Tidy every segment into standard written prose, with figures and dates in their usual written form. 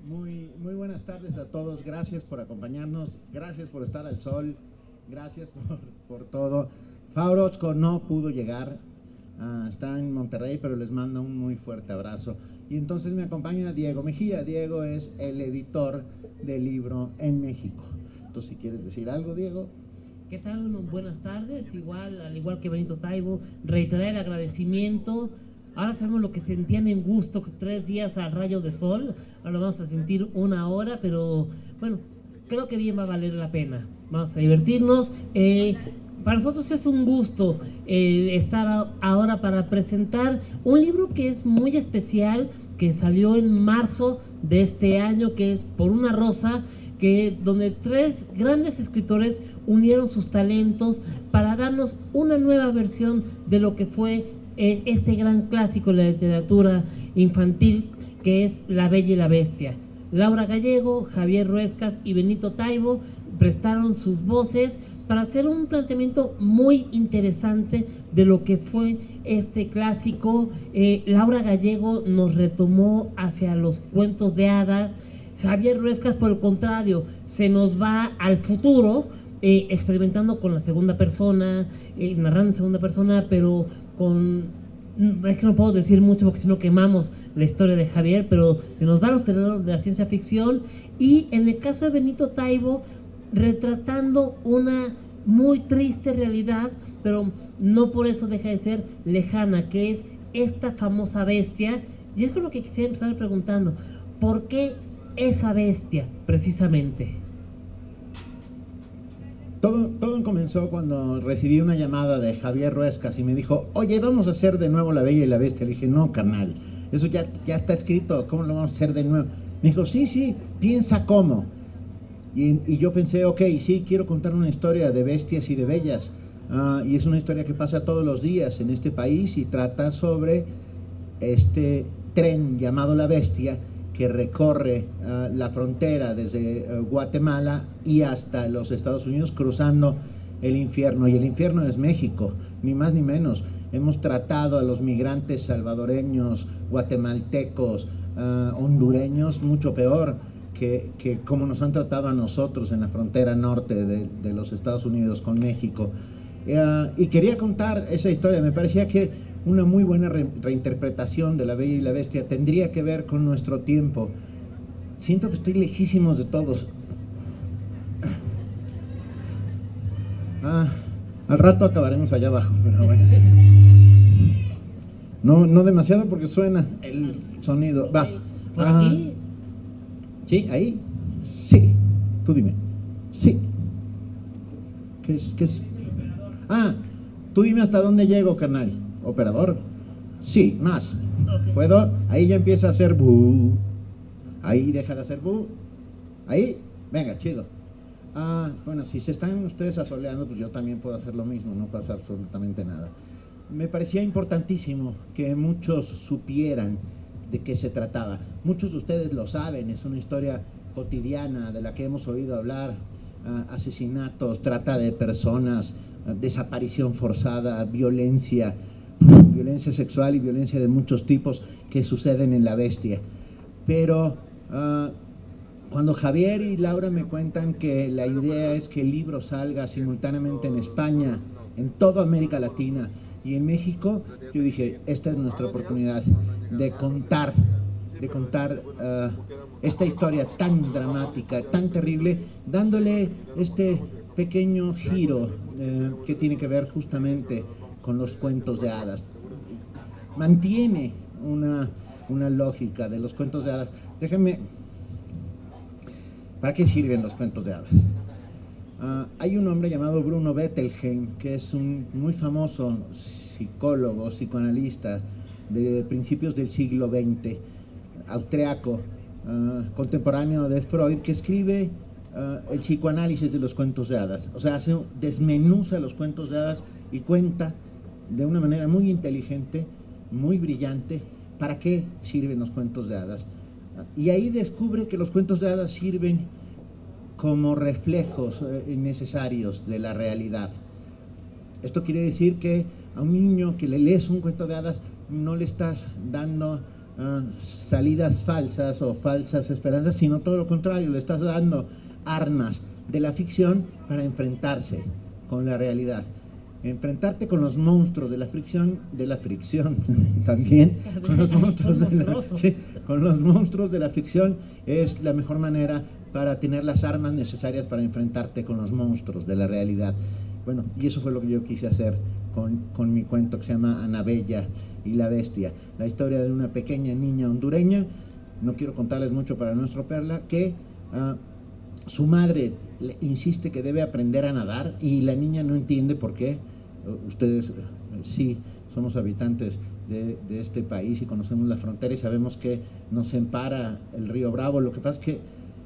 Muy buenas tardes a todos, gracias por acompañarnos, gracias por estar al sol, gracias por todo. Faurozco no pudo llegar, está en Monterrey, pero les mando un muy fuerte abrazo. Y entonces me acompaña Diego Mejía. Diego es el editor del libro en México. Entonces, si quieres decir algo, Diego. ¿Qué tal? Bueno, buenas tardes. Al igual que Benito Taibo, reiterar el agradecimiento. Ahora sabemos lo que sentían en Gusto 3 días al rayo de sol. Ahora vamos a sentir 1 hora, pero bueno, creo que bien va a valer la pena. Vamos a divertirnos. Para nosotros es un gusto estar ahora para presentar un libro que es muy especial, que salió en marzo de este año, que es Por una rosa, donde 3 grandes escritores unieron sus talentos para darnos una nueva versión de lo que fue este gran clásico de la literatura infantil, que es La Bella y la Bestia. Laura Gallego, Javier Ruescas y Benito Taibo prestaron sus voces para hacer un planteamiento muy interesante de lo que fue este clásico. Laura Gallego nos retomó hacia los cuentos de hadas. Javier Ruescas, por el contrario, se nos va al futuro, experimentando con la segunda persona, narrando en segunda persona, pero es que no puedo decir mucho porque si no quemamos la historia de Javier, pero se nos va a los terrenos de la ciencia ficción. Y en el caso de Benito Taibo, retratando una muy triste realidad, pero no por eso deja de ser lejana, que es esta famosa bestia. Y es con lo que quisiera empezar preguntando: ¿por qué esa bestia, precisamente? Todo comenzó cuando recibí una llamada de Javier Ruescas y me dijo: oye, vamos a hacer de nuevo La Bella y la Bestia. Le dije: no, carnal, eso ya está escrito, ¿cómo lo vamos a hacer de nuevo? Me dijo: sí, piensa cómo. Y yo pensé: ok, sí, quiero contar una historia de bestias y de bellas. Y es una historia que pasa todos los días en este país y trata sobre este tren llamado La Bestia, que recorre la frontera desde Guatemala y hasta los Estados Unidos, cruzando el infierno. Y el infierno es México, ni más ni menos. Hemos tratado a los migrantes salvadoreños, guatemaltecos, hondureños mucho peor que como nos han tratado a nosotros en la frontera norte de los Estados Unidos con México. Y quería contar esa historia. Me parecía que una muy buena reinterpretación de La Bella y la Bestia tendría que ver con nuestro tiempo. Siento que estoy lejísimos de todos. Al rato acabaremos allá abajo, pero bueno. No demasiado porque suena el sonido. Va. ¿Por aquí? ¿Sí? ¿Ahí? Sí. Tú dime. Sí. ¿Qué es? Tú dime hasta dónde llego, carnal. ¿Operador? Sí, más. Okay. ¿Puedo? Ahí ya empieza a hacer bu. Ahí deja de hacer bu. Ahí, venga, chido. Bueno, si se están ustedes asoleando, pues yo también puedo hacer lo mismo, no pasa absolutamente nada. Me parecía importantísimo que muchos supieran de qué se trataba. Muchos de ustedes lo saben, es una historia cotidiana de la que hemos oído hablar. Asesinatos, trata de personas, desaparición forzada, violencia sexual y violencia de muchos tipos que suceden en La Bestia. Pero cuando Javier y Laura me cuentan que la idea es que el libro salga simultáneamente en España, en toda América Latina y en México, yo dije: esta es nuestra oportunidad de contar esta historia tan dramática, tan terrible, dándole este pequeño giro que tiene que ver justamente con los cuentos de hadas. Mantiene una lógica de los cuentos de hadas. Déjenme... ¿Para qué sirven los cuentos de hadas? Hay un hombre llamado Bruno Bettelheim, que es un muy famoso psicólogo, psicoanalista de principios del siglo XX, austriaco, contemporáneo de Freud, que escribe el psicoanálisis de los cuentos de hadas. O sea, desmenuza los cuentos de hadas y cuenta de una manera muy inteligente, muy brillante, para qué sirven los cuentos de hadas. Y ahí descubre que los cuentos de hadas sirven como reflejos necesarios de la realidad. Esto quiere decir que a un niño que le lees un cuento de hadas no le estás dando salidas falsas o falsas esperanzas, sino todo lo contrario, le estás dando armas de la ficción para enfrentarse con la realidad. Enfrentarte con los monstruos de la fricción también, con los monstruos con los monstruos de la ficción es la mejor manera para tener las armas necesarias para enfrentarte con los monstruos de la realidad. Bueno, y eso fue lo que yo quise hacer con mi cuento que se llama Anabella y la bestia, la historia de una pequeña niña hondureña, no quiero contarles mucho para no estropearla, que su madre le insiste que debe aprender a nadar y la niña no entiende por qué. Ustedes sí somos habitantes de este país y conocemos la frontera y sabemos que nos separa el río Bravo. Lo que pasa es que,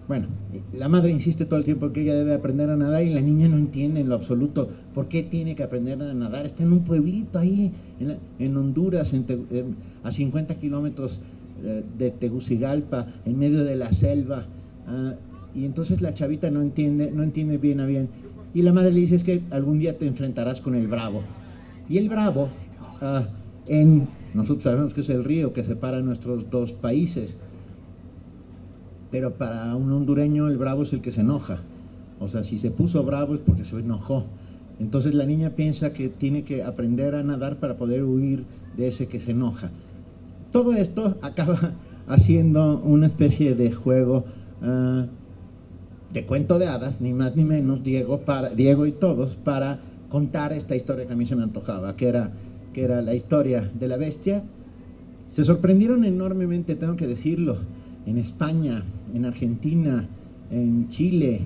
bueno, la madre insiste todo el tiempo que ella debe aprender a nadar y la niña no entiende en lo absoluto por qué tiene que aprender a nadar. Está en un pueblito ahí en Honduras, a 50 kilómetros de Tegucigalpa, en medio de la selva, y entonces la chavita no entiende bien a bien. Y la madre le dice, es que algún día te enfrentarás con el Bravo. Y el Bravo, nosotros sabemos que es el río que separa nuestros dos países, pero para un hondureño el Bravo es el que se enoja. O sea, si se puso bravo es porque se enojó. Entonces la niña piensa que tiene que aprender a nadar para poder huir de ese que se enoja. Todo esto acaba haciendo una especie de juego de cuento de hadas, ni más ni menos, Diego y todos, para contar esta historia que a mí se me antojaba, que era la historia de la bestia. Se sorprendieron enormemente, tengo que decirlo, en España, en Argentina, en Chile,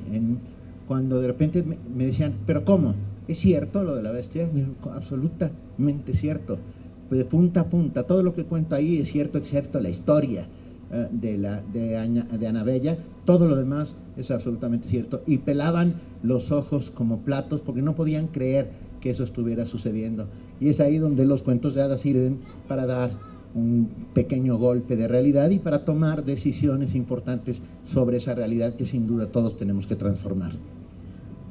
cuando de repente me decían, ¿pero cómo? ¿Es cierto lo de la bestia? Y digo, absolutamente cierto. Pues de punta a punta, todo lo que cuento ahí es cierto, excepto la historia de Anabella. Todo lo demás es absolutamente cierto. Y pelaban los ojos como platos porque no podían creer que eso estuviera sucediendo. Y es ahí donde los cuentos de hadas sirven para dar un pequeño golpe de realidad y para tomar decisiones importantes sobre esa realidad que sin duda todos tenemos que transformar.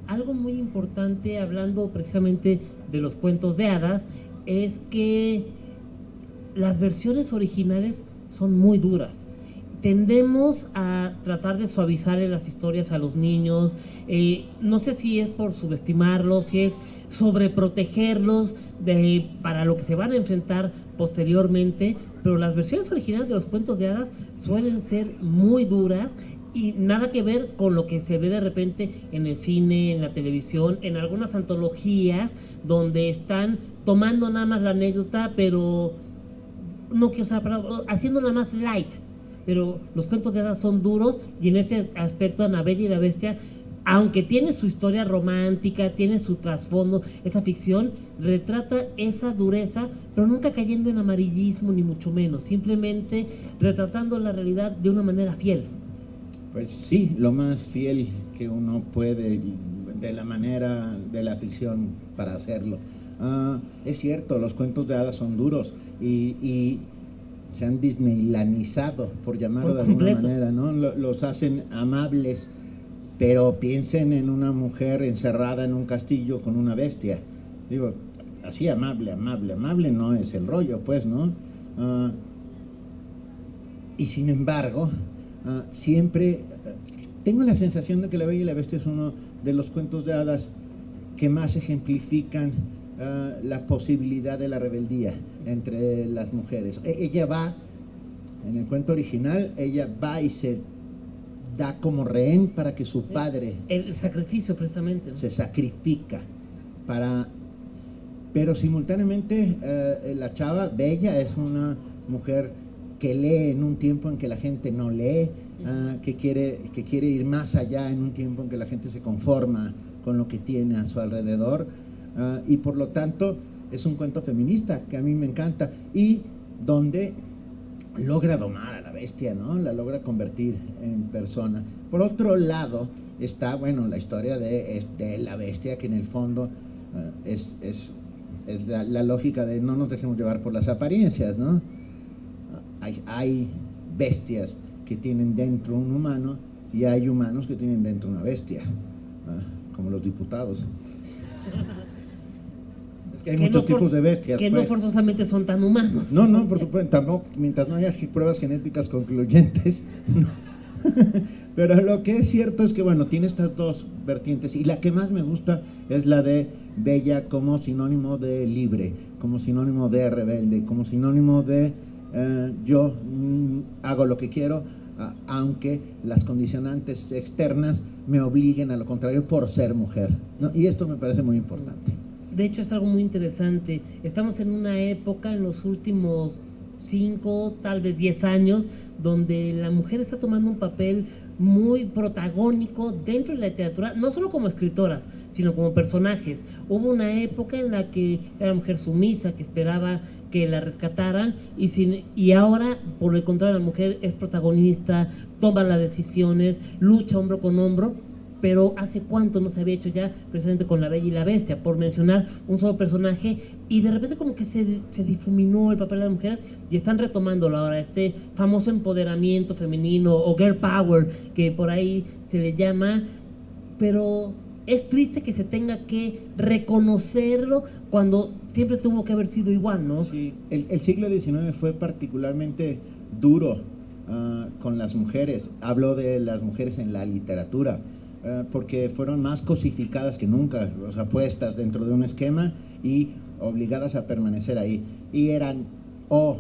Algo muy importante, hablando precisamente de los cuentos de hadas, es que las versiones originales son muy duras. Tendemos a tratar de suavizarle las historias a los niños, no sé si es por subestimarlos, si es sobreprotegerlos para lo que se van a enfrentar posteriormente, pero las versiones originales de los cuentos de hadas suelen ser muy duras y nada que ver con lo que se ve de repente en el cine, en la televisión, en algunas antologías donde están tomando nada más la anécdota, pero no quiero usar la palabra, haciendo nada más light. Pero los cuentos de hadas son duros y en este aspecto Anabella y la bestia, aunque tiene su historia romántica, tiene su trasfondo, esa ficción retrata esa dureza, pero nunca cayendo en amarillismo ni mucho menos, simplemente retratando la realidad de una manera fiel. Pues sí, lo más fiel que uno puede, de la manera de la ficción para hacerlo. Es cierto, los cuentos de hadas son duros y se han disneylanizado, por llamarlo de alguna manera, ¿no? Los hacen amables, pero piensen en una mujer encerrada en un castillo con una bestia. Digo, así amable no es el rollo, pues, ¿no? Y sin embargo, siempre tengo la sensación de que La Bella y la Bestia es uno de los cuentos de hadas que más ejemplifican la posibilidad de la rebeldía entre las mujeres. Ella va, en el cuento original, ella va y se da como rehén para que su padre... El sacrificio, precisamente, ¿no? Se sacrifica pero simultáneamente la chava Bella es una mujer que lee en un tiempo en que la gente no lee, que quiere ir más allá en un tiempo en que la gente se conforma con lo que tiene a su alrededor, y por lo tanto es un cuento feminista que a mí me encanta y donde logra domar a la bestia, ¿no? La logra convertir en persona. Por otro lado está, bueno, la historia de la bestia, que en el fondo es la lógica de no nos dejemos llevar por las apariencias, ¿no? Hay bestias que tienen dentro un humano y hay humanos que tienen dentro una bestia, como los diputados. hay muchos tipos de bestias. Que pues. no forzosamente son tan humanos. No, por supuesto, tampoco, mientras no haya pruebas genéticas concluyentes. No. Pero lo que es cierto es que, bueno, tiene estas dos vertientes, y la que más me gusta es la de bella como sinónimo de libre, como sinónimo de rebelde, como sinónimo de yo hago lo que quiero, aunque las condicionantes externas me obliguen a lo contrario por ser mujer, ¿no? Y esto me parece muy importante. De hecho, es algo muy interesante. Estamos en una época, en los últimos 5, tal vez 10 años, donde la mujer está tomando un papel muy protagónico dentro de la literatura, no solo como escritoras, sino como personajes. Hubo una época en la que era mujer sumisa, que esperaba que la rescataran, y ahora, por el contrario, la mujer es protagonista, toma las decisiones, lucha hombro con hombro. Pero ¿hace cuánto no se había hecho ya precisamente con La Bella y la Bestia? Por mencionar un solo personaje, y de repente como que se difuminó el papel de las mujeres y están retomándolo ahora, este famoso empoderamiento femenino o girl power que por ahí se le llama, pero es triste que se tenga que reconocerlo cuando siempre tuvo que haber sido igual, ¿no? Sí, el siglo XIX fue particularmente duro con las mujeres. Hablo de las mujeres en la literatura. Porque fueron más cosificadas que nunca, o sea, puestas dentro de un esquema y obligadas a permanecer ahí. Y eran o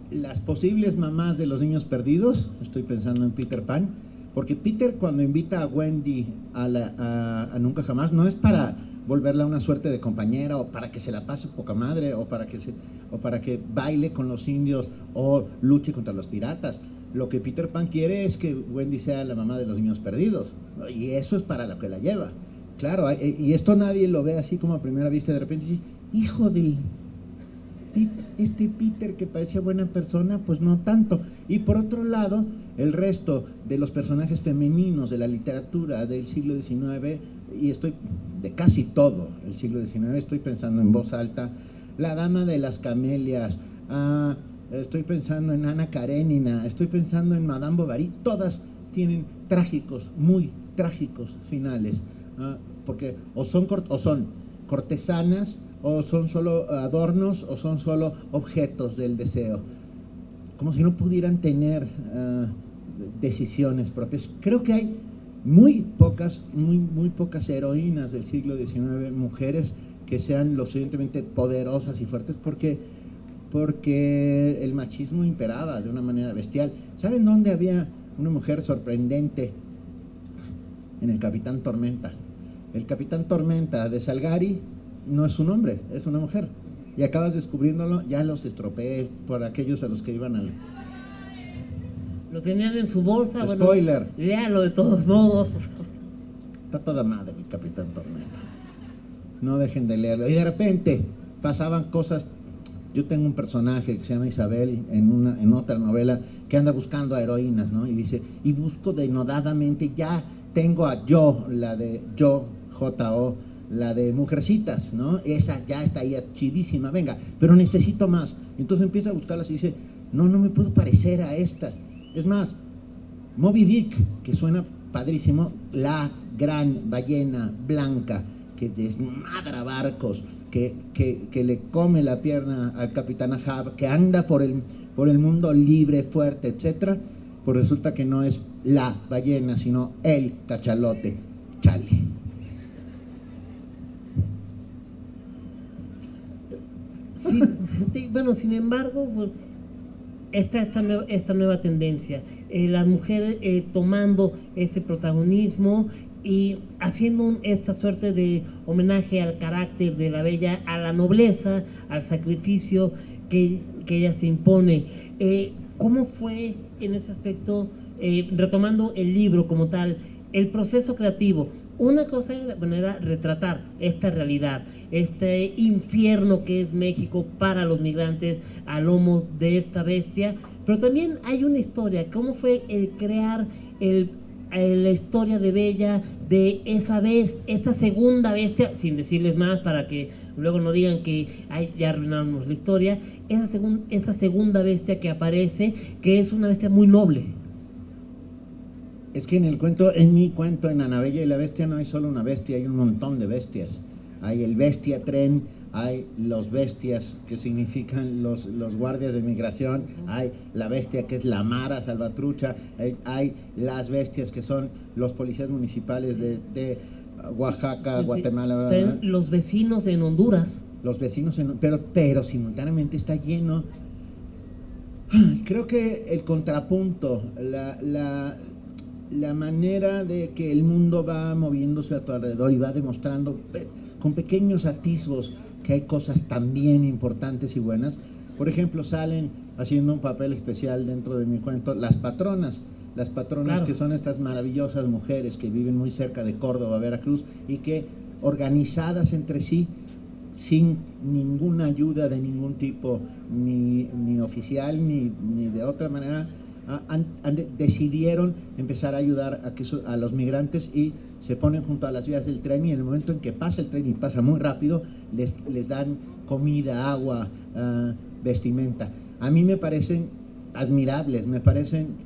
las posibles mamás de los niños perdidos, estoy pensando en Peter Pan, porque Peter, cuando invita a Wendy a Nunca Jamás, no es para volverla una suerte de compañera, o para que se la pase poca madre, o para que baile con los indios o luche contra los piratas. Lo que Peter Pan quiere es que Wendy sea la mamá de los niños perdidos, ¿no? Y eso es para lo que la lleva. Claro, y esto nadie lo ve así como a primera vista. De repente dice, hijo del... este Peter que parecía buena persona, pues no tanto. Y por otro lado, el resto de los personajes femeninos de la literatura del siglo XIX, y estoy de casi todo el siglo XIX, estoy pensando en voz alta, La Dama de las Camelias, estoy pensando en Ana Karenina, estoy pensando en Madame Bovary, todas tienen trágicos, muy trágicos finales, porque o son cortesanas, o son solo adornos, o son solo objetos del deseo, como si no pudieran tener decisiones propias. Creo que hay muy pocas heroínas del siglo XIX, mujeres que sean lo suficientemente poderosas y fuertes, porque el machismo imperaba de una manera bestial. ¿Saben dónde había una mujer sorprendente? En el Capitán Tormenta. El Capitán Tormenta de Salgari no es un hombre, es una mujer. Y acabas descubriéndolo, ya los estropeé por aquellos a los que iban al... Lo tenían en su bolsa. Spoiler. Bueno, léalo de todos modos, por favor. Está toda madre el Capitán Tormenta. No dejen de leerlo. Y de repente pasaban cosas. Yo tengo un personaje que se llama Isabel en otra novela que anda buscando a heroínas, ¿no? Y dice, y busco denodadamente, ya tengo a Yo, la de Yo, J-O, la de Mujercitas, ¿no? Esa ya está ahí chidísima, venga, pero necesito más. Entonces empieza a buscarlas y dice, no me puedo parecer a estas. Es más, Moby Dick, que suena padrísimo, la gran ballena blanca que desmadra barcos, que le come la pierna al Capitán Ahab, que anda por el mundo libre, fuerte, etcétera, pues resulta que no es la ballena, sino el cachalote. Chale. Sí, bueno, sin embargo, esta nueva tendencia, las mujeres tomando ese protagonismo y haciendo esta suerte de homenaje al carácter de la bella, a la nobleza, al sacrificio que ella se impone. ¿Cómo fue en ese aspecto, retomando el libro como tal, el proceso creativo? Una cosa era retratar esta realidad, este infierno que es México para los migrantes a lomos de esta bestia, pero también hay una historia. ¿Cómo fue el crear la historia de Bella, de esta segunda bestia, sin decirles más para que luego no digan que ya arruinamos la historia, esa segunda bestia que aparece, que es una bestia muy noble? Es que en mi cuento, en Ana Bella y la Bestia, no hay solo una bestia, hay un montón de bestias. hay el bestia tren, hay los bestias que significan los guardias de migración, hay la bestia que es la Mara Salvatrucha, hay las bestias que son los policías municipales de Oaxaca, sí, Guatemala, ¿verdad? Los vecinos en Honduras. Los vecinos, pero simultáneamente está lleno. Creo que el contrapunto, la manera de que el mundo va moviéndose a tu alrededor y va demostrando con pequeños atisbos que hay cosas también importantes y buenas. Por ejemplo, salen haciendo un papel especial dentro de mi cuento las patronas, claro, que son estas maravillosas mujeres que viven muy cerca de Córdoba, Veracruz, y que organizadas entre sí, sin ninguna ayuda de ningún tipo, ni oficial, ni de otra manera, decidieron empezar a ayudar a los migrantes, y se ponen junto a las vías del tren, y en el momento en que pasa el tren, y pasa muy rápido, les dan comida, agua, vestimenta. A mí me parecen admirables, me parecen...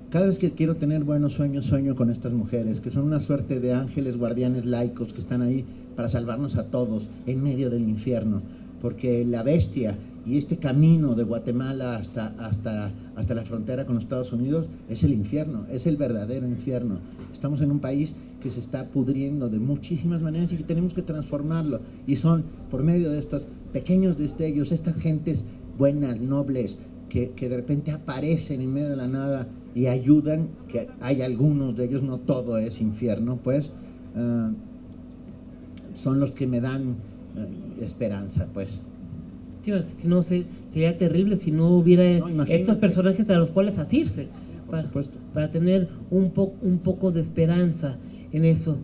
Cada vez que quiero tener buenos sueños, sueño con estas mujeres, que son una suerte de ángeles guardianes laicos que están ahí para salvarnos a todos en medio del infierno, porque la bestia y este camino de Guatemala hasta la frontera con los Estados Unidos es el infierno, es el verdadero infierno. Estamos en un país que se está pudriendo de muchísimas maneras y que tenemos que transformarlo, y son por medio de estos pequeños destellos, estas gentes buenas, nobles, que de repente aparecen en medio de la nada y ayudan, que hay algunos de ellos, no todo es infierno, pues, son los que me dan esperanza, pues. Sí, si no, sería terrible si no hubiera estos personajes a los cuales asirse, para tener un poco de esperanza en eso.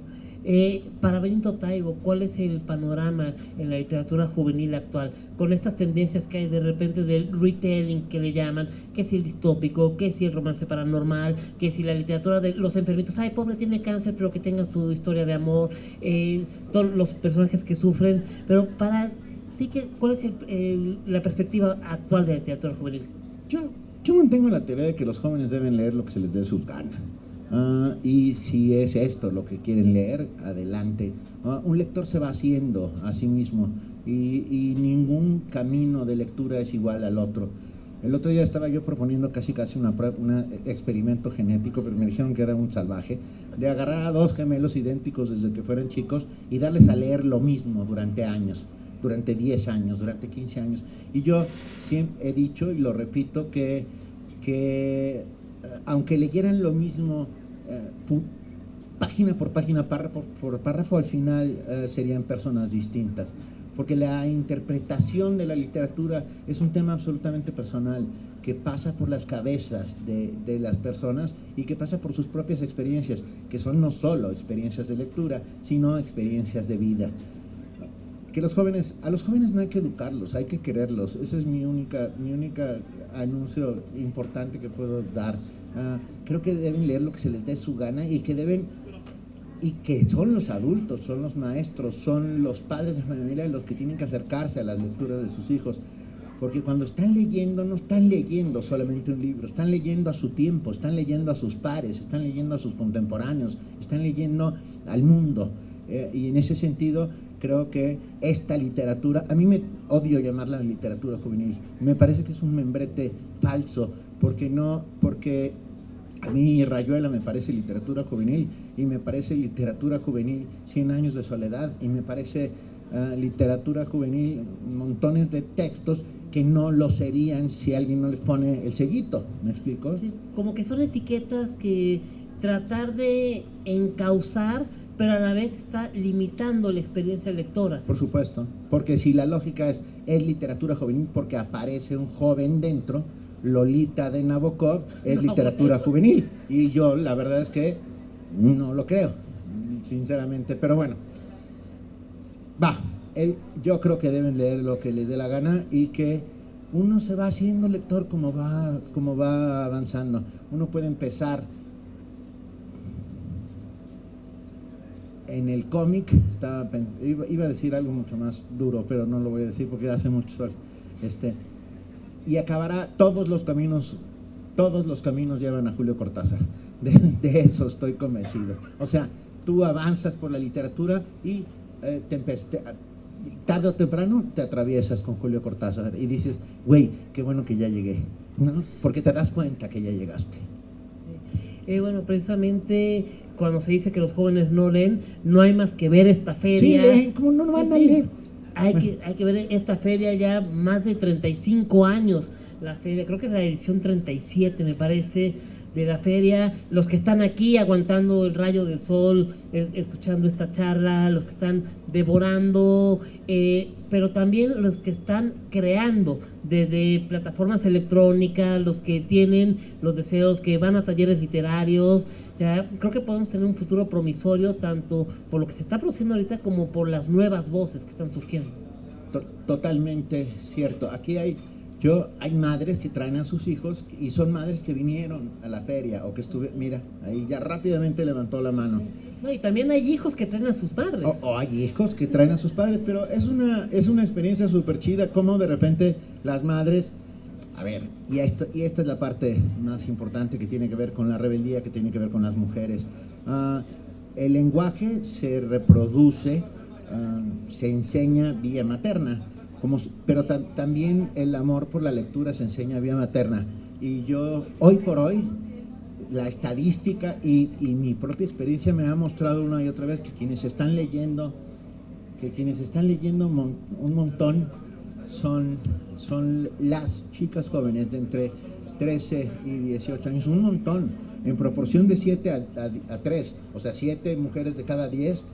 Para Benito Taibo, ¿cuál es el panorama en la literatura juvenil actual? Con estas tendencias que hay de repente del retelling que le llaman, que si el distópico, que si el romance paranormal, que si la literatura de los enfermitos, ay, pobre, tiene cáncer, pero que tengas tu historia de amor, todos los personajes que sufren. Pero para ti, ¿cuál es la perspectiva actual de la literatura juvenil? Yo mantengo la teoría de que los jóvenes deben leer lo que se les dé su gana. Y si es esto lo que quieren leer, adelante. Un lector se va haciendo a sí mismo, y ningún camino de lectura es igual al otro. El otro día estaba yo proponiendo casi un experimento genético, pero me dijeron que era un salvaje, de agarrar a dos gemelos idénticos desde que fueran chicos y darles a leer lo mismo durante años, durante 10 años, durante 15 años. Y yo siempre he dicho, y lo repito, que aunque leyeran lo mismo página por página, párrafo por párrafo, al final serían personas distintas, porque la interpretación de la literatura es un tema absolutamente personal, que pasa por las cabezas de las personas y que pasa por sus propias experiencias, que son no solo experiencias de lectura, sino experiencias de vida. Que a los jóvenes no hay que educarlos, hay que quererlos. Ese es mi única anuncio importante que puedo dar. Creo que deben leer lo que se les dé su gana, y que son los adultos, son los maestros, son los padres de familia los que tienen que acercarse a las lecturas de sus hijos, porque cuando están leyendo, no están leyendo solamente un libro, están leyendo a su tiempo, están leyendo a sus pares, están leyendo a sus contemporáneos, están leyendo al mundo, y en ese sentido creo que esta literatura, a mí me odio llamarla literatura juvenil, me parece que es un membrete falso, porque a mí Rayuela me parece literatura juvenil, y me parece literatura juvenil 100 años de soledad, y me parece literatura juvenil montones de textos que no lo serían si alguien no les pone el sellito, ¿me explico? Sí, como que son etiquetas que tratar de encauzar, pero a la vez está limitando la experiencia lectora. Por supuesto, porque si la lógica es literatura juvenil porque aparece un joven dentro, Lolita de Nabokov es literatura juvenil, y yo la verdad es que no lo creo, sinceramente, pero bueno, yo creo que deben leer lo que les dé la gana, y que uno se va haciendo lector como va avanzando. Uno puede empezar en el cómic, iba a decir algo mucho más duro, pero no lo voy a decir porque hace mucho sol, y acabará, todos los caminos llevan a Julio Cortázar, de eso estoy convencido. O sea, tú avanzas por la literatura y tarde o temprano te atraviesas con Julio Cortázar y dices, güey, qué bueno que ya llegué, ¿no? Porque te das cuenta que ya llegaste. Bueno, precisamente cuando se dice que los jóvenes no leen, no hay más que ver esta feria. Sí, leen, ¿cómo no van a leer? Hay que ver esta feria ya más de 35 años. La feria, creo que es la edición 37, me parece, de la feria. Los que están aquí aguantando el rayo del sol, escuchando esta charla, los que están devorando, pero también los que están creando desde plataformas electrónicas, los que tienen los deseos, que van a talleres literarios. Ya, creo que podemos tener un futuro promisorio tanto por lo que se está produciendo ahorita como por las nuevas voces que están surgiendo. Totalmente cierto. Aquí hay madres que traen a sus hijos y son madres que vinieron a la feria o que mira, ahí ya rápidamente levantó la mano. No, y también hay hijos que traen a sus padres. O hay hijos que traen a sus padres, pero es una experiencia súper chida como de repente las madres, a ver, y esta es la parte más importante que tiene que ver con la rebeldía, que tiene que ver con las mujeres. El lenguaje se reproduce, se enseña vía materna. Pero también el amor por la lectura se enseña vía materna. Y yo, hoy por hoy, la estadística y mi propia experiencia me ha mostrado una y otra vez que quienes están leyendo un montón son las chicas jóvenes de entre 13 y 18 años, un montón, en proporción de 7 a 3, o sea, 7 mujeres de cada 10,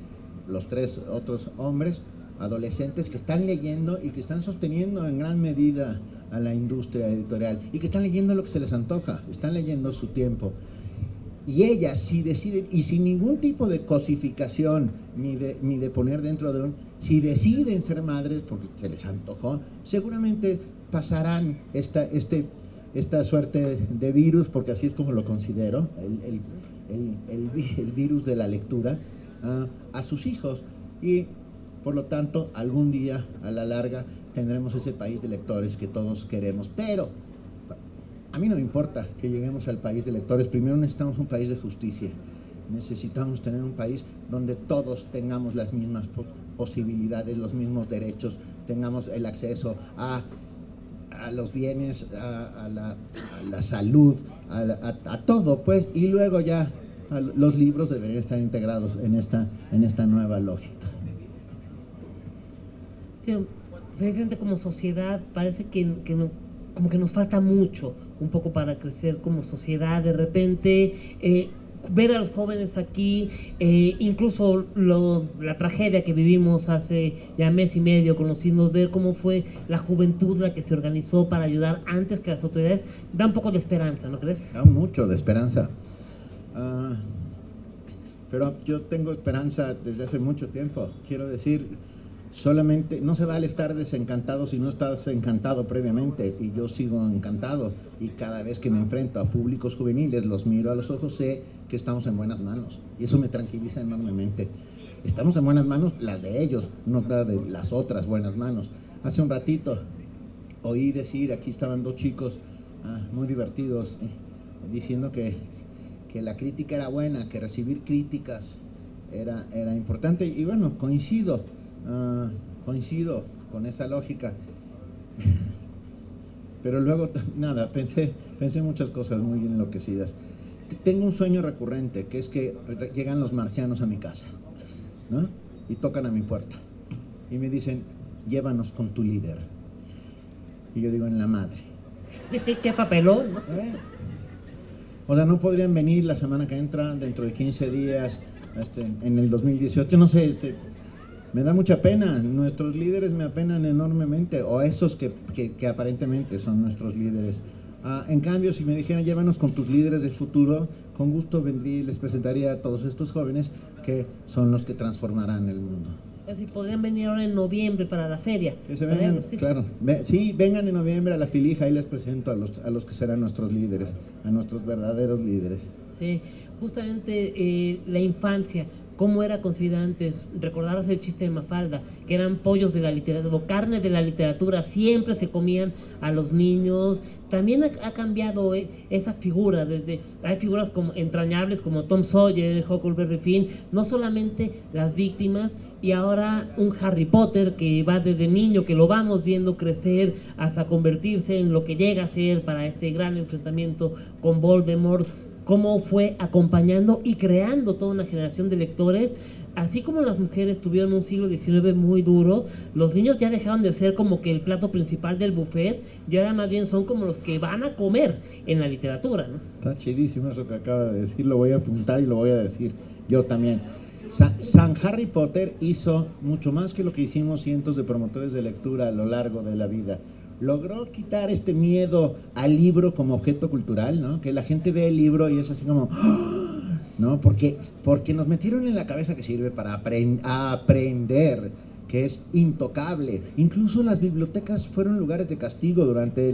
los 3 otros hombres, adolescentes que están leyendo y que están sosteniendo en gran medida a la industria editorial y que están leyendo lo que se les antoja, están leyendo su tiempo. Y ellas, si deciden, y sin ningún tipo de cosificación ni de poner dentro de si deciden ser madres porque se les antojó, seguramente pasarán esta suerte de virus, porque así es como lo considero, el virus de la lectura, a sus hijos. Y por lo tanto, algún día, a la larga, tendremos ese país de lectores que todos queremos. Pero a mí no me importa que lleguemos al país de lectores. Primero necesitamos un país de justicia. Necesitamos tener un país donde todos tengamos las mismas posibilidades, los mismos derechos, tengamos el acceso a los bienes, a la salud, a todo, pues. Y luego ya los libros deberían estar integrados en esta nueva lógica. Precisamente como sociedad parece que como que nos falta mucho un poco para crecer como sociedad. De repente ver a los jóvenes aquí, incluso la tragedia que vivimos hace ya mes y medio con los sismos, ver cómo fue la juventud la que se organizó para ayudar antes que las autoridades, da un poco de esperanza, ¿no crees? Da mucho de esperanza. Pero yo tengo esperanza desde hace mucho tiempo. Quiero decir, solamente no se vale estar desencantado si no estás encantado previamente, y yo sigo encantado, y cada vez que me enfrento a públicos juveniles los miro a los ojos, sé que estamos en buenas manos y eso me tranquiliza enormemente. Estamos en buenas manos, las de ellos, no las de las otras buenas manos. Hace un ratito oí decir, aquí estaban dos chicos muy divertidos, diciendo que la crítica era buena, que recibir críticas era importante, y bueno, coincido con esa lógica. Pero luego, nada, pensé muchas cosas muy enloquecidas. Tengo un sueño recurrente, que es que llegan los marcianos a mi casa, ¿no? Y tocan a mi puerta y me dicen, llévanos con tu líder. Y yo digo, en la madre. ¿Qué papelón? O sea, no podrían venir la semana que entra, dentro de 15 días, en el 2018, no sé, me da mucha pena. Nuestros líderes me apenan enormemente, o esos que aparentemente son nuestros líderes. En cambio, si me dijeran, llévanos con tus líderes del futuro, con gusto vendría y les presentaría a todos estos jóvenes que son los que transformarán el mundo. Si podrían venir ahora en noviembre para la feria. Que se vengan, sí. Claro. Sí, vengan en noviembre a la Filija y les presento a los que serán nuestros líderes, a nuestros verdaderos líderes. Sí, justamente la infancia. cómo era concebida antes. Recordarás el chiste de Mafalda, que eran pollos de la literatura, o carne de la literatura, siempre se comían a los niños. También ha cambiado esa figura, hay figuras como entrañables como Tom Sawyer, Huckleberry Finn, no solamente las víctimas, y ahora un Harry Potter que va desde niño, que lo vamos viendo crecer hasta convertirse en lo que llega a ser para este gran enfrentamiento con Voldemort, cómo fue acompañando y creando toda una generación de lectores. Así como las mujeres tuvieron un siglo XIX muy duro, los niños ya dejaron de ser como que el plato principal del buffet, y ahora más bien son como los que van a comer en la literatura, ¿no? Está chidísimo eso que acaba de decir, lo voy a apuntar y lo voy a decir yo también. San Harry Potter hizo mucho más que lo que hicimos cientos de promotores de lectura a lo largo de la vida. Logró quitar este miedo al libro como objeto cultural, ¿no? Que la gente ve el libro y es así como, ¿no? Porque nos metieron en la cabeza que sirve para aprender, que es intocable. Incluso las bibliotecas fueron lugares de castigo durante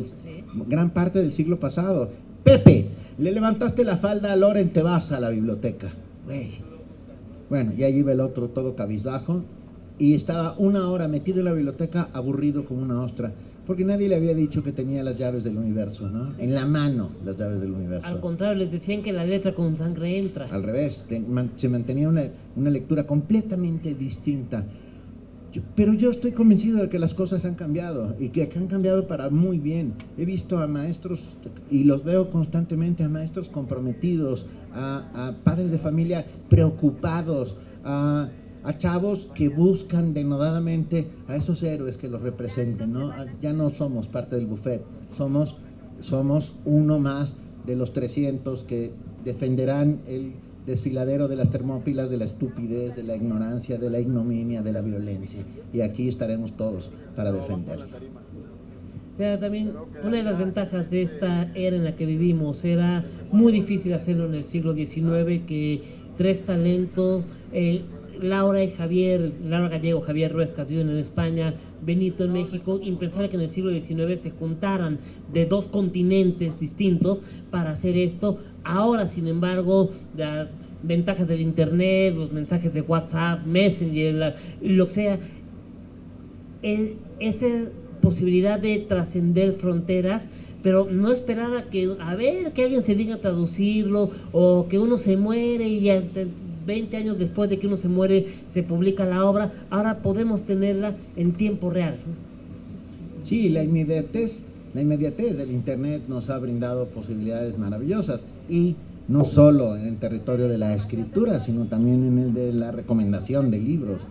gran parte del siglo pasado. Pepe, le levantaste la falda a Loren, te vas a la biblioteca. Bueno, y allí iba el otro todo cabizbajo y estaba una hora metido en la biblioteca aburrido como una ostra, porque nadie le había dicho que tenía las llaves del universo, ¿no? En la mano, las llaves del universo. Al contrario, les decían que la letra con sangre entra. Al revés, se mantenía una lectura completamente distinta. Pero yo estoy convencido de que las cosas han cambiado y que han cambiado para muy bien. He visto a maestros, y los veo constantemente, a maestros comprometidos, a padres de familia preocupados, a chavos que buscan denodadamente a esos héroes que los representen, ¿no? Ya no somos parte del buffet, somos uno más de los 300 que defenderán el desfiladero de las Termópilas, de la estupidez, de la ignorancia, de la ignominia, de la violencia. Y aquí estaremos todos para defenderlo. También una de las ventajas de esta era en la que vivimos, era muy difícil hacerlo en el siglo XIX, que tres talentos, Laura Gallego, Javier Ruescas viven en España, Benito en México, impensable que en el siglo XIX se juntaran de dos continentes distintos para hacer esto. Ahora, sin embargo, las ventajas del internet, los mensajes de WhatsApp, Messenger, lo que sea, esa posibilidad de trascender fronteras, pero no esperar a que alguien se diga a traducirlo, o que uno se muere y ya 20 años después de que uno se muere se publica la obra. Ahora podemos tenerla en tiempo real, ¿no? Sí, la inmediatez del internet nos ha brindado posibilidades maravillosas, y no solo en el territorio de la escritura, sino también en el de la recomendación de libros.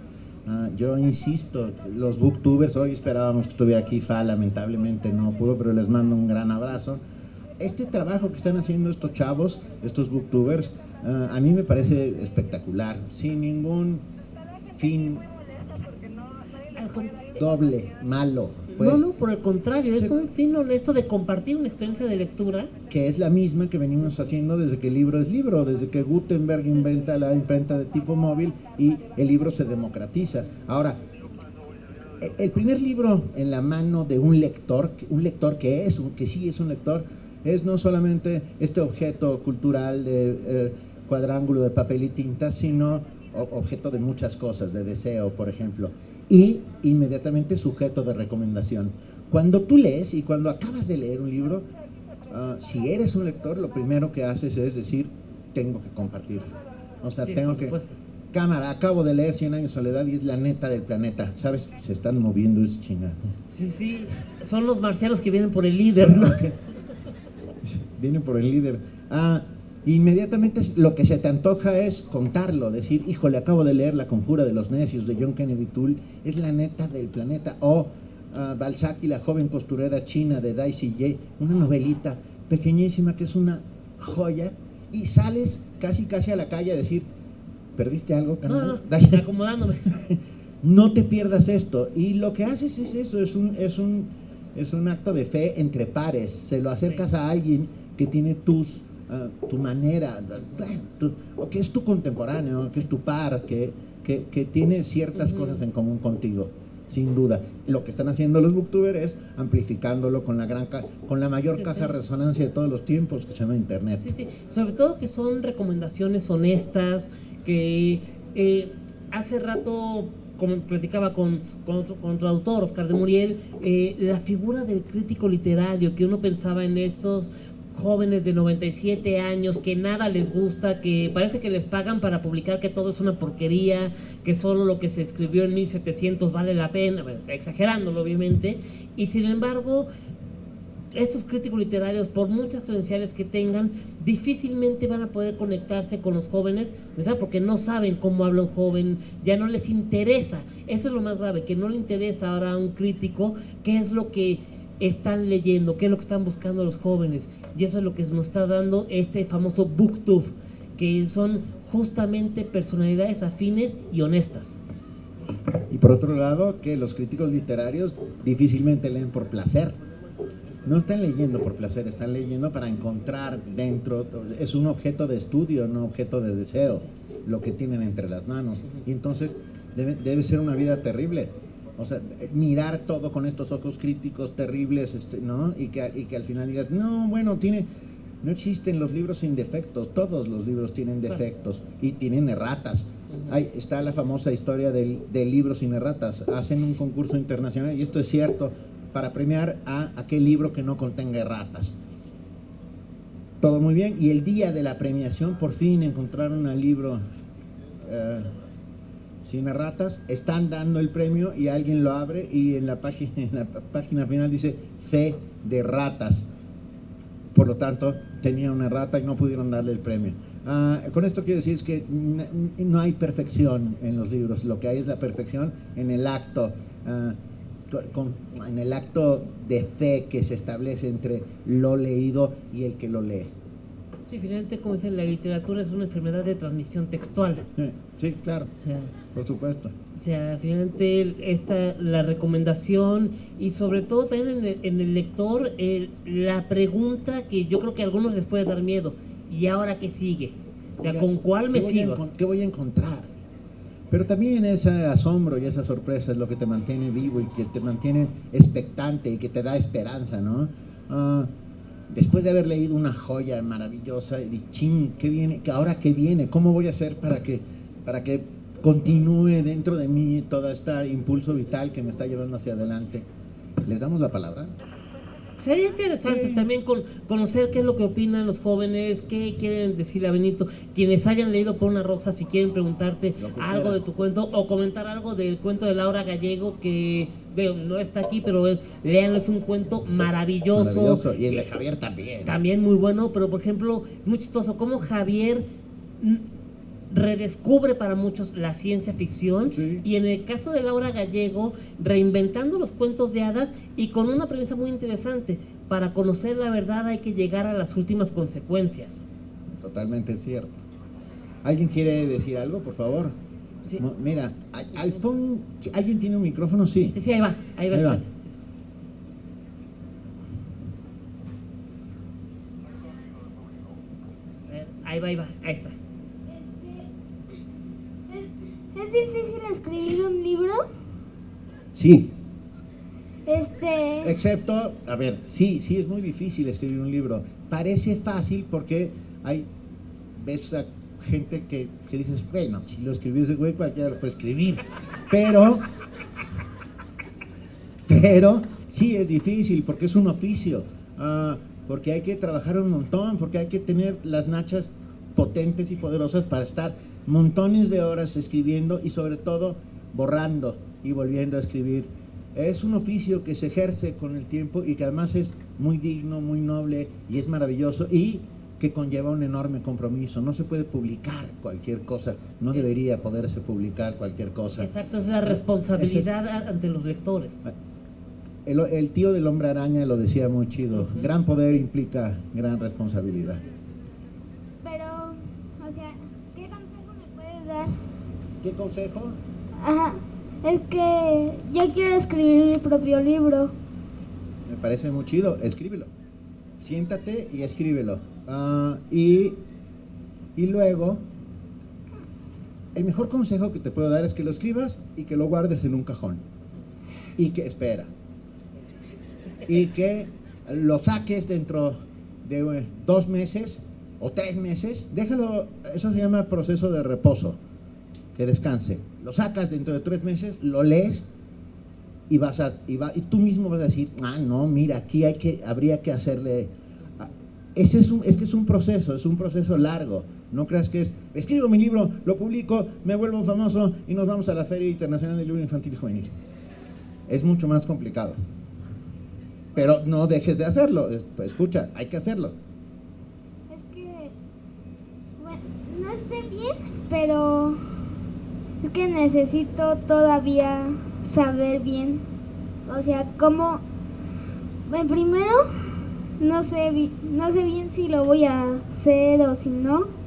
Yo insisto, los booktubers, hoy esperábamos que estuviera aquí Fa, lamentablemente no pudo, pero les mando un gran abrazo. Este trabajo que están haciendo estos chavos, estos booktubers, a mí me parece espectacular, sin ningún fin doble, malo. Pues, no, por el contrario, es un fin honesto de compartir una experiencia de lectura. Que es la misma que venimos haciendo desde que el libro es libro, desde que Gutenberg inventa la imprenta de tipo móvil y el libro se democratiza. Ahora, el primer libro en la mano de un lector que sí es un lector, es no solamente este objeto cultural de cuadrángulo de papel y tinta, sino objeto de muchas cosas, de deseo, por ejemplo, y inmediatamente sujeto de recomendación. Cuando tú lees y cuando acabas de leer un libro, si eres un lector, lo primero que haces es decir, tengo que compartirlo. O sea, sí, tengo que... Cámara, acabo de leer 100 años de soledad y es la neta del planeta. ¿Sabes? Se están moviendo, es chingada. Sí, son los marcianos que vienen por el líder, ¿no? Vienen por el líder. Inmediatamente lo que se te antoja es contarlo, decir, híjole, acabo de leer La conjura de los necios de John Kennedy Toole, es la neta del planeta. O Balzac y la joven costurera china de Dai Si-ye, una novelita pequeñísima que es una joya, y sales casi a la calle a decir, ¿perdiste algo, canal? No, acomodándome. No te pierdas esto. Y lo que haces es eso, es un acto de fe entre pares. Se lo acercas a alguien que tiene tu manera, o que es tu contemporáneo, que es tu par, que tiene ciertas cosas en común contigo, sin duda. Lo que están haciendo los booktubers es amplificándolo con la mayor caja de resonancia de todos los tiempos, que se llama internet. Sí, sobre todo que son recomendaciones honestas, que Hace rato, como platicaba con otro autor, Oscar de Muriel, la figura del crítico literario, que uno pensaba en estos jóvenes de 97 años que nada les gusta, que parece que les pagan para publicar, que todo es una porquería, que solo lo que se escribió en 1700 vale la pena, bueno, exagerándolo obviamente, y sin embargo estos críticos literarios, por muchas credenciales que tengan, difícilmente van a poder conectarse con los jóvenes, ¿verdad? Porque no saben cómo habla un joven, ya no les interesa. Eso es lo más grave, que no le interesa ahora a un crítico qué es lo que están leyendo, qué es lo que están buscando los jóvenes. Y eso es lo que nos está dando este famoso BookTube, que son justamente personalidades afines y honestas. Y por otro lado, que los críticos literarios difícilmente leen por placer. No están leyendo por placer, están leyendo para encontrar dentro, es un objeto de estudio, no objeto de deseo, lo que tienen entre las manos. Y entonces debe ser una vida terrible. O sea, mirar todo con estos ojos críticos terribles, ¿no? Y que al final digas, no, bueno, no existen los libros sin defectos, todos los libros tienen defectos y tienen erratas. Ahí está la famosa historia del libro sin erratas. Hacen un concurso internacional, y esto es cierto, para premiar a aquel libro que no contenga erratas. Todo muy bien, y el día de la premiación por fin encontraron al libro sin erratas, están dando el premio y alguien lo abre y en la página final dice fe de ratas. Por lo tanto, tenía una errata y no pudieron darle el premio. Con esto quiero decir es que no hay perfección en los libros, lo que hay es la perfección en el acto, en el acto de fe que se establece entre lo leído y el que lo lee. Sí, finalmente, como dicen, la literatura es una enfermedad de transmisión textual. Sí, claro, por supuesto. O sea, finalmente la recomendación y sobre todo también en el lector, la pregunta que yo creo que a algunos les puede dar miedo, ¿y ahora qué sigue? O sea, ¿con cuál me sigo? ¿Qué voy a encontrar? Pero también ese asombro y esa sorpresa es lo que te mantiene vivo y que te mantiene expectante y que te da esperanza, ¿no? Después de haber leído una joya maravillosa, y ching, ¿qué viene? ¿Ahora qué viene? ¿Cómo voy a hacer para que continúe dentro de mí todo este impulso vital que me está llevando hacia adelante? ¿Les damos la palabra? Sería interesante también conocer qué es lo que opinan los jóvenes, qué quieren decirle a Benito, quienes hayan leído Por una rosa, si quieren preguntarte algo de tu cuento o comentar algo del cuento de Laura Gallego, que veo, no está aquí, pero léanlo, es un cuento maravilloso. Y el de Javier también. También muy bueno, pero por ejemplo, muy chistoso, cómo Javier redescubre para muchos la ciencia ficción, sí. Y en el caso de Laura Gallego, reinventando los cuentos de hadas y con una premisa muy interesante: para conocer la verdad hay que llegar a las últimas consecuencias. Totalmente cierto. ¿Alguien quiere decir algo, por favor? Sí. Mira, ¿alguien tiene un micrófono? Sí. Sí, ahí va. Ahí va. Ahí está. ¿Es difícil escribir un libro? Sí. Excepto, a ver, sí es muy difícil escribir un libro. Parece fácil porque ves a gente que dices, bueno, si lo escribió ese güey, cualquiera lo puede escribir. Pero sí es difícil porque es un oficio, porque hay que trabajar un montón, porque hay que tener las nachas potentes y poderosas para estar montones de horas escribiendo y sobre todo borrando y volviendo a escribir. Es un oficio que se ejerce con el tiempo y que además es muy digno, muy noble y es maravilloso y que conlleva un enorme compromiso. No se puede publicar cualquier cosa, no debería poderse publicar cualquier cosa. Exacto, es la responsabilidad ante los lectores. El tío del Hombre Araña lo decía muy chido, gran poder implica gran responsabilidad. ¿Qué consejo? Ajá, es que yo quiero escribir mi propio libro. Me parece muy chido, escríbelo. Siéntate y escríbelo. Y luego, el mejor consejo que te puedo dar es que lo escribas y que lo guardes en un cajón. Y que, espera, y que lo saques dentro de 2 meses o 3 meses. Déjalo, eso se llama proceso de reposo. que descanse. Lo sacas dentro de 3 meses, lo lees y tú mismo vas a decir, no, mira, aquí habría que hacerle. Es que es un proceso largo. No creas que escribo mi libro, lo publico, me vuelvo famoso y nos vamos a la Feria Internacional del Libro Infantil y Juvenil. Es mucho más complicado. Pero no dejes de hacerlo. Escucha, hay que hacerlo. Es que, bueno, no esté bien, pero es que necesito todavía saber bien. O sea, cómo. Bueno, primero, no sé bien si lo voy a hacer o si no.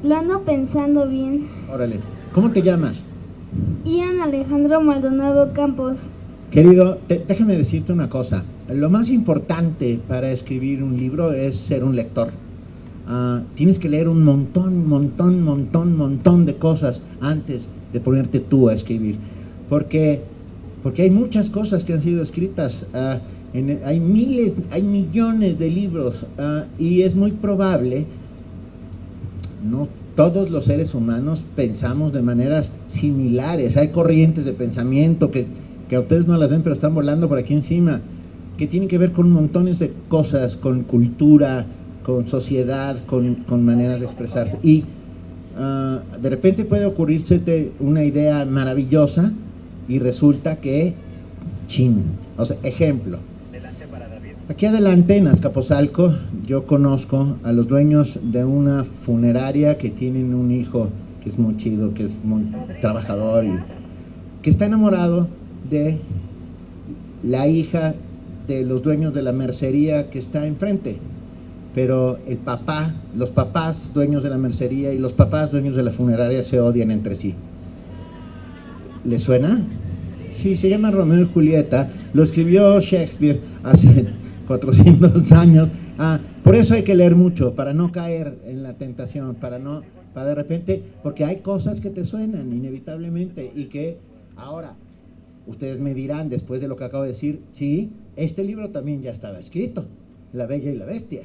Lo ando pensando bien. Órale, ¿cómo te llamas? Ian Alejandro Maldonado Campos. Querido, déjame decirte una cosa. Lo más importante para escribir un libro es ser un lector. Tienes que leer un montón de cosas antes de ponerte tú a escribir. Porque hay muchas cosas que han sido escritas. Hay millones de libros y es muy probable, no todos los seres humanos pensamos de maneras similares. Hay corrientes de pensamiento que a ustedes no las ven, pero están volando por aquí encima, que tienen que ver con montones de cosas, con cultura, con sociedad, con maneras de expresarse. Y de repente puede ocurrirse una idea maravillosa y resulta que, o sea, ejemplo. Aquí adelante, en Azcapotzalco, yo conozco a los dueños de una funeraria que tienen un hijo que es muy chido, que es muy trabajador y que está enamorado de la hija de los dueños de la mercería que está enfrente. Pero los papás dueños de la mercería y los papás dueños de la funeraria se odian entre sí. ¿Le suena? Sí, se llama Romeo y Julieta. Lo escribió Shakespeare hace 400 años. Por eso hay que leer mucho, para no caer en la tentación, para de repente, porque hay cosas que te suenan inevitablemente y que ahora ustedes me dirán, después de lo que acabo de decir, sí, este libro también ya estaba escrito, La Bella y la Bestia.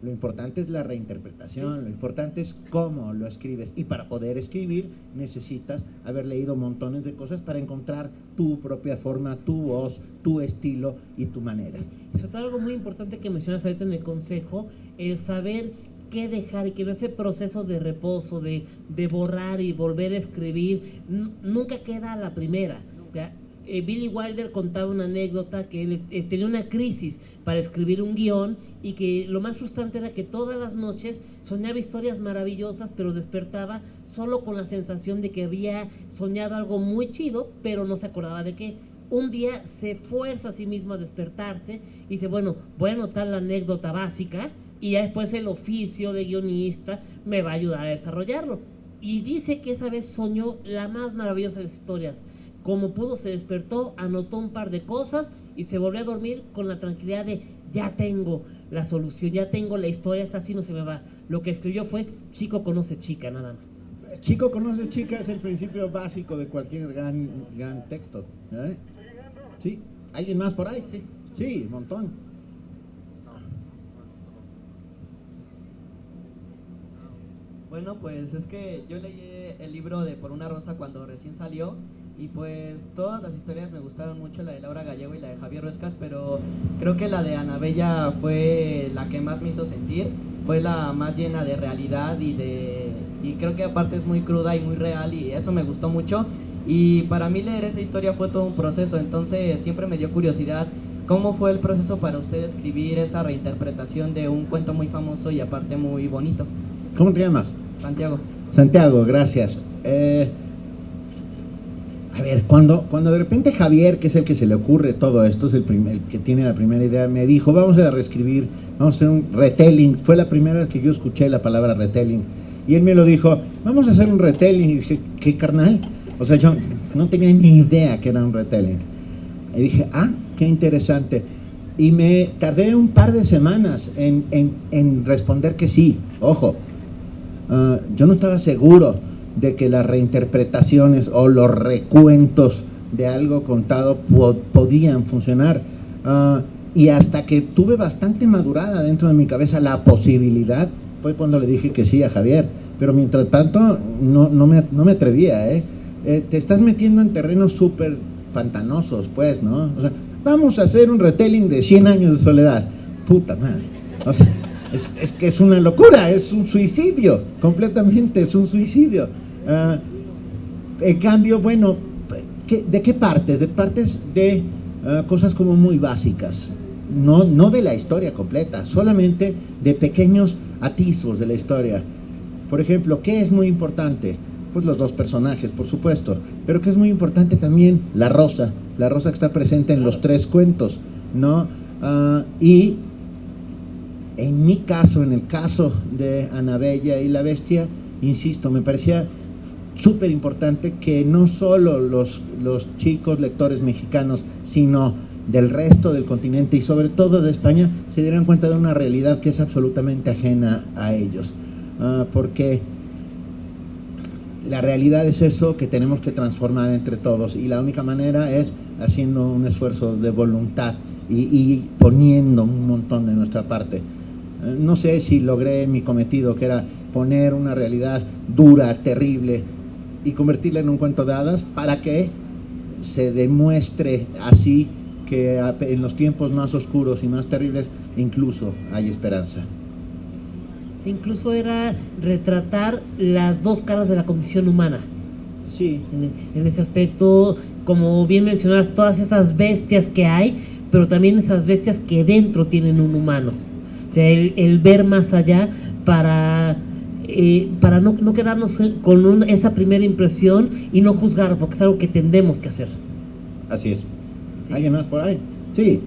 Lo importante es la reinterpretación, lo importante es cómo lo escribes. Y para poder escribir necesitas haber leído montones de cosas para encontrar tu propia forma, tu voz, tu estilo y tu manera. Sobre todo algo muy importante que mencionas ahorita en el consejo, el saber qué dejar y que no ese proceso de reposo, de borrar y volver a escribir, nunca queda a la primera. ¿Ya? Billy Wilder contaba una anécdota que él tenía una crisis para escribir un guión y que lo más frustrante era que todas las noches soñaba historias maravillosas, pero despertaba solo con la sensación de que había soñado algo muy chido, pero no se acordaba de qué. Un día se fuerza a sí mismo a despertarse y dice, bueno, voy a anotar la anécdota básica y ya después el oficio de guionista me va a ayudar a desarrollarlo. Y dice que esa vez soñó la más maravillosa de las historias. Como pudo, se despertó, anotó un par de cosas y se volvió a dormir con la tranquilidad de ya tengo la solución, ya tengo la historia, esta así no se me va. Lo que escribió fue chico conoce chica, nada más. Chico conoce chica es el principio básico de cualquier gran texto. ¿Sí? ¿Alguien más por ahí? Sí, un montón. Bueno, pues es que yo leí el libro de Por una rosa cuando recién salió y pues todas las historias me gustaron mucho, la de Laura Gallego y la de Javier Ruescas, pero creo que la de Ana Bella fue la que más me hizo sentir, fue la más llena de realidad y creo que aparte es muy cruda y muy real y eso me gustó mucho. Y para mí leer esa historia fue todo un proceso, entonces siempre me dio curiosidad cómo fue el proceso para usted escribir esa reinterpretación de un cuento muy famoso y aparte muy bonito. ¿Cómo te llamas? Santiago. Santiago, gracias. A ver, cuando de repente Javier, que es el que se le ocurre todo esto, es el que tiene la primera idea, me dijo, vamos a reescribir, vamos a hacer un retelling. Fue la primera vez que yo escuché la palabra retelling. Y él me lo dijo, vamos a hacer un retelling. Y dije, ¿qué, carnal? O sea, yo no tenía ni idea que era un retelling. Y dije, qué interesante. Y me tardé un par de semanas en responder que sí. Ojo, yo no estaba seguro de que las reinterpretaciones o los recuentos de algo contado podían funcionar. Y hasta que tuve bastante madurada dentro de mi cabeza la posibilidad, fue cuando le dije que sí a Javier, pero mientras tanto no me atrevía, te estás metiendo en terrenos súper pantanosos, pues, ¿no? O sea, vamos a hacer un retelling de 100 años de soledad, puta madre, o sea, es que es una locura, es un suicidio, completamente es un suicidio. En cambio, bueno, ¿de qué partes? De partes de cosas como muy básicas, no de la historia completa, solamente de pequeños atisbos de la historia. Por ejemplo, ¿qué es muy importante? Pues los dos personajes, por supuesto, pero que es muy importante también la rosa que está presente en los 3 cuentos, ¿no? Y en mi caso, en el caso de Ana Bella y la Bestia, insisto, me parecía súper importante que no solo los chicos lectores mexicanos, sino del resto del continente y sobre todo de España, se dieran cuenta de una realidad que es absolutamente ajena a ellos, porque la realidad es eso que tenemos que transformar entre todos, y la única manera es haciendo un esfuerzo de voluntad y poniendo un montón de nuestra parte. No sé si logré mi cometido, que era poner una realidad dura, terrible, y convertirla en un cuento de hadas para que se demuestre así que en los tiempos más oscuros y más terribles incluso hay esperanza. Sí, incluso era retratar las dos caras de la condición humana. Sí. En ese aspecto, como bien mencionas, todas esas bestias que hay, pero también esas bestias que dentro tienen un humano. O sea, el ver más allá para no quedarnos con esa primera impresión y no juzgar, porque es algo que tendemos que hacer. Así es. Sí. ¿Alguien más por ahí? Sí.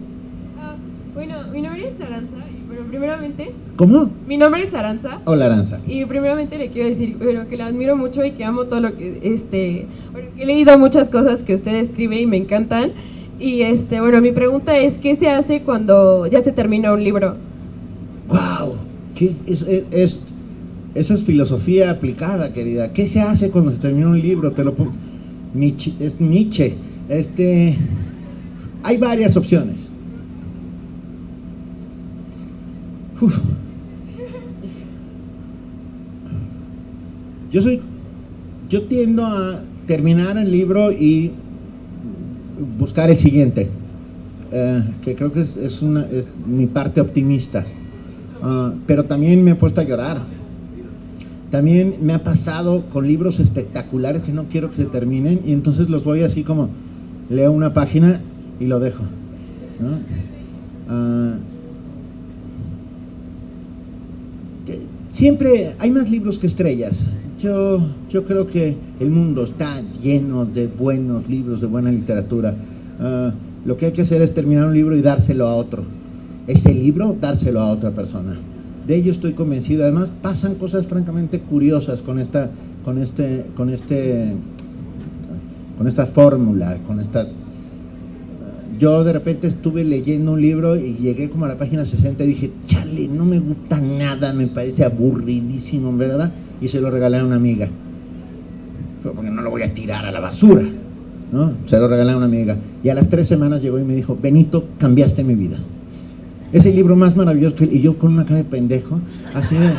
Bueno, mi nombre es Aranza, y bueno, primeramente... ¿Cómo? Mi nombre es Aranza. Hola, Aranza. Y primeramente le quiero decir, bueno, que la admiro mucho y que amo todo lo que, bueno, he leído muchas cosas que usted escribe y me encantan. Y bueno, mi pregunta es, ¿qué se hace cuando ya se termina un libro? ¡Wow! ¿Qué eso es filosofía aplicada, querida. ¿Qué se hace cuando se termina un libro? Te lo pongo. Es Nietzsche. Hay varias opciones. Uf. Yo tiendo a terminar el libro y buscar el siguiente, que creo que es mi parte optimista, pero también me he puesto a llorar. También me ha pasado con libros espectaculares que no quiero que se terminen y entonces los voy así como, leo una página y lo dejo, ¿no? Siempre hay más libros que estrellas. Yo creo que el mundo está lleno de buenos libros, de buena literatura. Lo que hay que hacer es terminar un libro y dárselo a otro. Ese libro, dárselo a otra persona. De ello estoy convencido. Además, pasan cosas francamente curiosas con esta fórmula, yo de repente estuve leyendo un libro y llegué como a la página 60 y dije, chale, no me gusta nada, me parece aburridísimo, ¿verdad? Y se lo regalé a una amiga, porque no lo voy a tirar a la basura, ¿no? Se lo regalé a una amiga y a las 3 semanas llegó y me dijo, Benito, cambiaste mi vida. Es el libro más maravilloso y yo con una cara de pendejo, así de,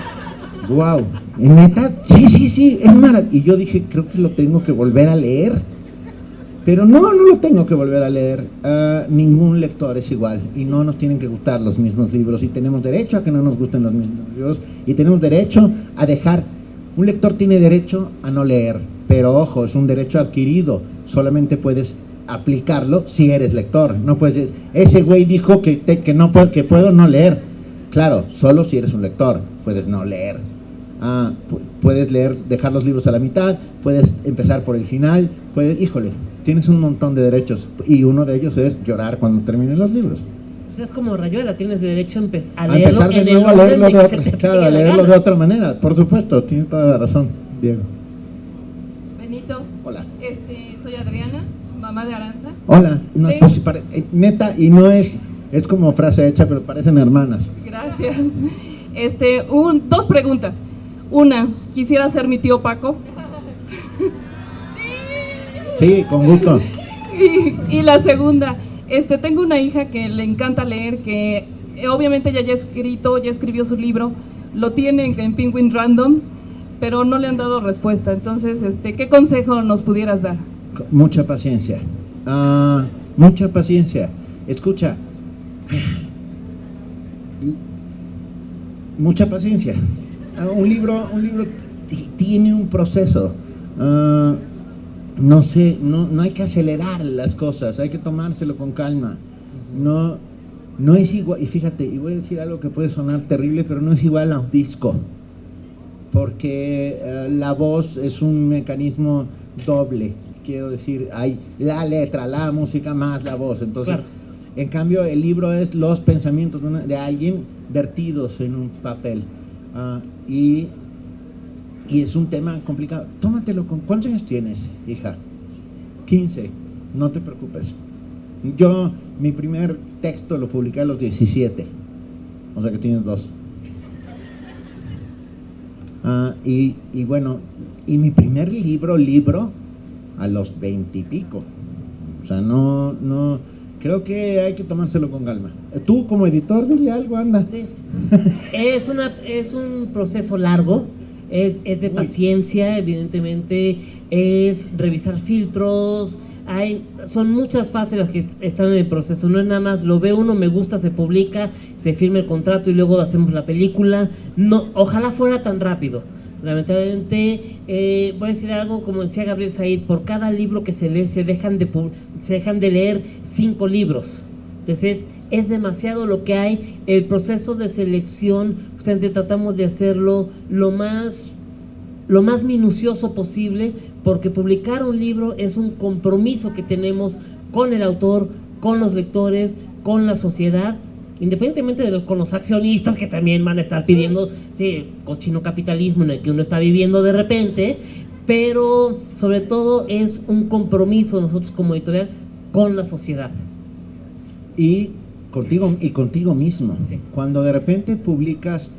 wow, ¿en neta? Sí, es maravilloso. Y yo dije, creo que lo tengo que volver a leer. Pero no lo tengo que volver a leer. Ningún lector es igual y no nos tienen que gustar los mismos libros y tenemos derecho a que no nos gusten los mismos libros y tenemos derecho a dejar. Un lector tiene derecho a no leer, pero ojo, es un derecho adquirido. Solamente puedes aplicarlo si eres lector. No puedes. Ese güey dijo que puedo no leer. Claro, solo si eres un lector puedes no leer. Puedes leer, dejar los libros a la mitad, puedes empezar por el final, tienes un montón de derechos y uno de ellos es llorar cuando terminen los libros. Pues es como Rayuela, tienes derecho a empezar de nuevo a leerlo de otra manera, por supuesto, tienes toda la razón, Diego. Benito. Hola. Soy Adriana, mamá de Aranza. Hola, no, neta, y no es como frase hecha, pero parecen hermanas. Gracias. 2 preguntas. Una, quisiera ser mi tío Paco. Sí, con gusto. Y la segunda, tengo una hija que le encanta leer, que obviamente ya escribió su libro, lo tienen en Penguin Random, pero no le han dado respuesta. Entonces, ¿qué consejo nos pudieras dar? Mucha paciencia. Mucha paciencia. Escucha. Mucha paciencia. Un libro tiene un proceso. No hay que acelerar las cosas, hay que tomárselo con calma. No es igual, y fíjate, y voy a decir algo que puede sonar terrible, pero no es igual a un disco, porque la voz es un mecanismo doble. Quiero decir, hay la letra, la música más la voz. Entonces, claro. En cambio, el libro es los pensamientos de alguien vertidos en un papel. Y es un tema complicado. Tómatelo con... ¿Cuántos años tienes, hija? 15. No te preocupes. Yo, mi primer texto lo publiqué a los 17. O sea que tienes 2. Y bueno, y mi primer libro a los 20 y pico. O sea, no creo que hay que tomárselo con calma. Tú como editor, dile algo, anda. Sí. Es un proceso largo, es de paciencia, evidentemente, es revisar filtros, son muchas fases las que están en el proceso, no es nada más lo ve uno, me gusta, se publica, se firma el contrato y luego hacemos la película. No, ojalá fuera tan rápido. Lamentablemente, voy a decir algo, como decía Gabriel Said, por cada libro que se lee se dejan de leer 5 libros. Entonces es demasiado lo que hay. El proceso de selección, justamente tratamos de hacerlo lo más minucioso posible, porque publicar un libro es un compromiso que tenemos con el autor, con los lectores, con la sociedad, independientemente con los accionistas que también van a estar pidiendo, sí, cochino capitalismo en el que uno está viviendo de repente, pero sobre todo es un compromiso nosotros como editorial con la sociedad. Y contigo mismo. Sí. Cuando de repente publicas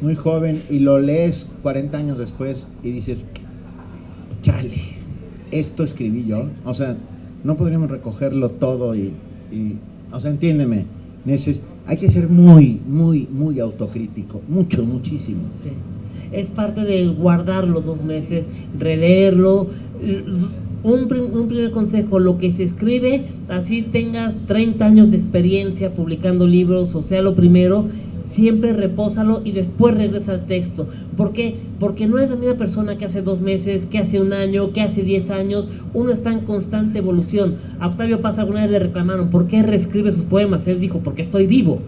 muy joven y lo lees 40 años después y dices, chale, esto escribí yo. Sí. O sea, no podríamos recogerlo todo y o sea, entiéndeme, hay que ser muy, muy, muy autocrítico, muchísimo. Sí. Es parte de guardarlo 2 meses, releerlo. Un primer consejo, lo que se escribe, así tengas 30 años de experiencia publicando libros, o sea, lo primero, siempre repósalo y después regresa al texto. ¿Por qué? Porque no es la misma persona que hace 2 meses, que hace 1 año, que hace 10 años. Uno está en constante evolución. A Octavio Paz alguna vez le reclamaron, ¿por qué reescribe sus poemas? Él dijo, porque estoy vivo.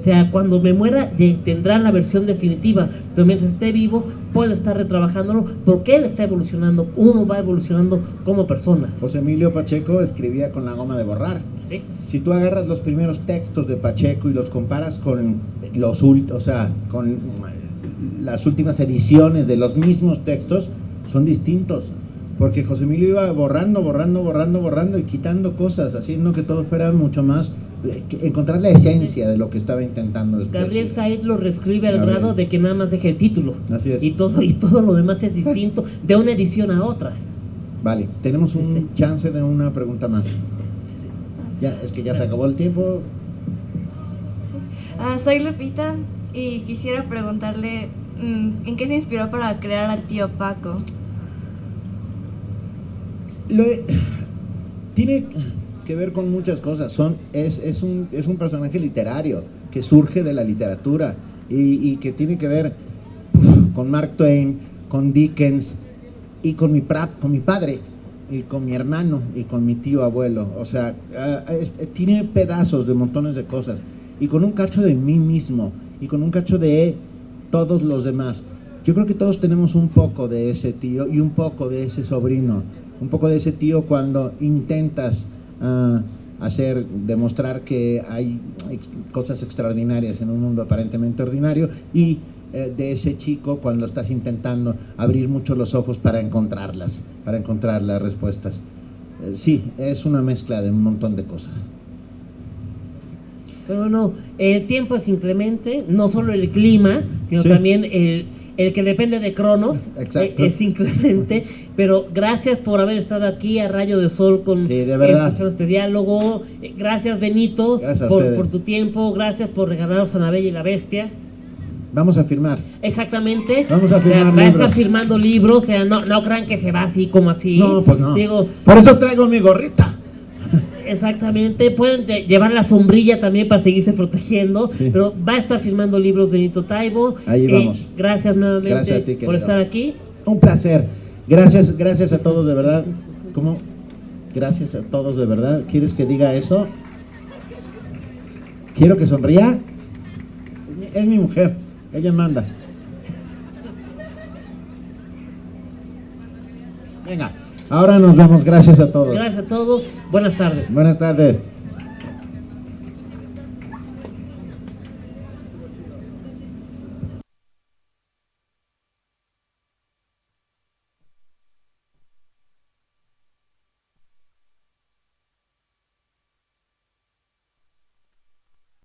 O sea, cuando me muera tendrá la versión definitiva, pero mientras esté vivo puedo estar retrabajándolo porque él está evolucionando, uno va evolucionando como persona. José Emilio Pacheco escribía con la goma de borrar. ¿Sí? Si tú agarras los primeros textos de Pacheco y los comparas con con las últimas ediciones de los mismos textos, son distintos, porque José Emilio iba borrando y quitando cosas, haciendo que todo fuera mucho más, encontrar la esencia de lo que estaba intentando decir. Gabriel Said lo reescribe al grado de que nada más deja el título. Así es. Y todo lo demás es distinto de una edición a otra. Vale, tenemos un chance de una pregunta más. Ya, es que ya se acabó el tiempo. Soy Lupita y quisiera preguntarle ¿en qué se inspiró para crear al tío Paco? Tiene que ver con muchas cosas. Es un personaje literario que surge de la literatura y que tiene que ver con Mark Twain, con Dickens y con mi padre y con mi hermano y con mi tío abuelo. O sea, tiene pedazos de montones de cosas y con un cacho de mí mismo y con un cacho de todos los demás. Yo creo que todos tenemos un poco de ese tío y un poco de ese sobrino, un poco de ese tío cuando intentas demostrar que hay cosas extraordinarias en un mundo aparentemente ordinario, y de ese chico cuando estás intentando abrir mucho los ojos para encontrar las respuestas. Sí, es una mezcla de un montón de cosas. Pero no, el tiempo es inclemente, no solo el clima, sino también el que depende de Cronos. Exacto. Es inclemente, pero gracias por haber estado aquí a Rayo de Sol escuchando este diálogo. Gracias, Benito, gracias por tu tiempo, gracias por regalarnos a La Bella y la Bestia. Vamos a firmar. Exactamente. Vamos a O sea, firmar va a estar libros. firmando libros, o sea, no crean que se va así como así. No, pues no. Digo, Por eso traigo mi gorrita. exactamente, pueden llevar la sombrilla también para seguirse protegiendo, Sí. pero va a estar firmando libros Benito Taibo. Ahí vamos. Gracias nuevamente Gracias a ti, por querido. estar aquí. Un placer. Gracias a todos de verdad. ¿Cómo? Gracias a todos de verdad. ¿Quieres que diga eso? ¿Quiero que sonría? Es mi mujer. Ella manda. Venga, ahora nos vemos. Gracias a todos. Gracias a todos. Buenas tardes. Buenas tardes.